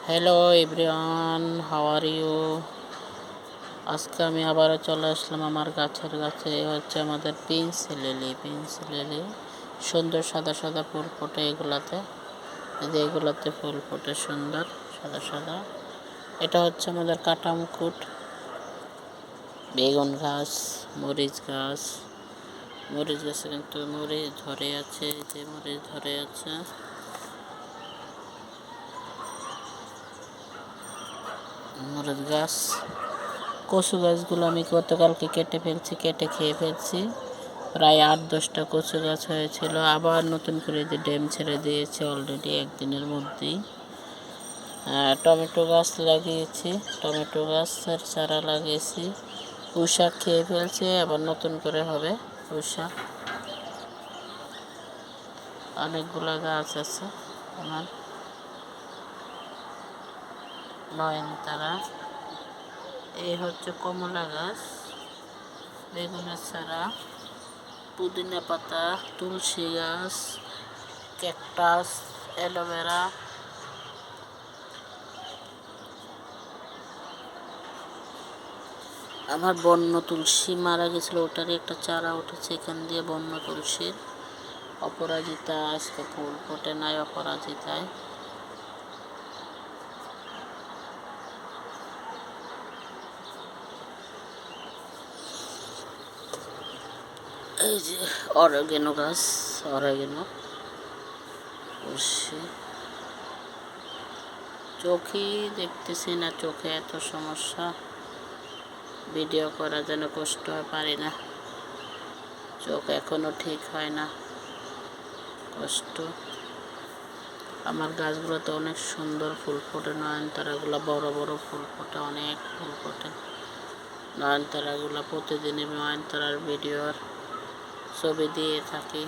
Hello everyone, how are you? আজকে আমি আবারও চলে আসলাম আমার গাছের কাছে। হচ্ছে আমাদের পিন্স লিলি সুন্দর সাদা সাদা ফুল ফোটে এগুলাতে। এগুলাতে ফুল ফোটে সুন্দর সাদা সাদা। এটা হচ্ছে আমাদের কাটা মুকুট, বেগুন গাছ, মরিচ গাছে কিন্তু মরিচ ধরে আছে, যে মরিচ ধরে আছে। মরিচ গাছ, কচু গাছগুলো আমি গতকালকে কেটে খেয়ে ফেলছি। প্রায় 8-10টা কচু গাছ হয়েছিল, আবার নতুন করে যে ড্যাম ছেড়ে দিয়েছে অলরেডি একদিনের মধ্যেই। টমেটো গাছ লাগিয়েছি, টমেটো গাছের চারা লাগিয়েছি। পুঁই শাক খেয়ে ফেলছে, আবার নতুন করে হবে পুঁই শাক। অনেকগুলো গাছ আছে আমার। নয়নতারা, এই হচ্ছে কমলা গাছ, বেগুনের চারা, পুদিনা পাতা, তুলসী গাছ, ক্যাকটাস, অ্যালোভেরা। আমার বন্য তুলসী মারা গেছিলো, ওটারই একটা চারা উঠেছে এখান দিয়ে, বন্য তুলসীর। অপরাজিতা আজকে ফুল ফোটে নাই, অপরাজিতায়। এই যে অরেগেনো গাছ, অরেগেনো তুলসী। চোখেই দেখতেছি না, চোখে এত সমস্যা, ভিডিও করা যেন কষ্ট হয়, পারি না। চোখ এখনো ঠিক হয় না, কষ্ট। আমার গাছগুলোতে অনেক সুন্দর ফুল ফোটে, নয়নতারাগুলো বড় বড় ফুল ফোটে, অনেক ফুল ফোটে নয়নতারাগুলো। প্রতিদিনই নয়নতারার ভিডিওর ছবি দিয়ে থাকি।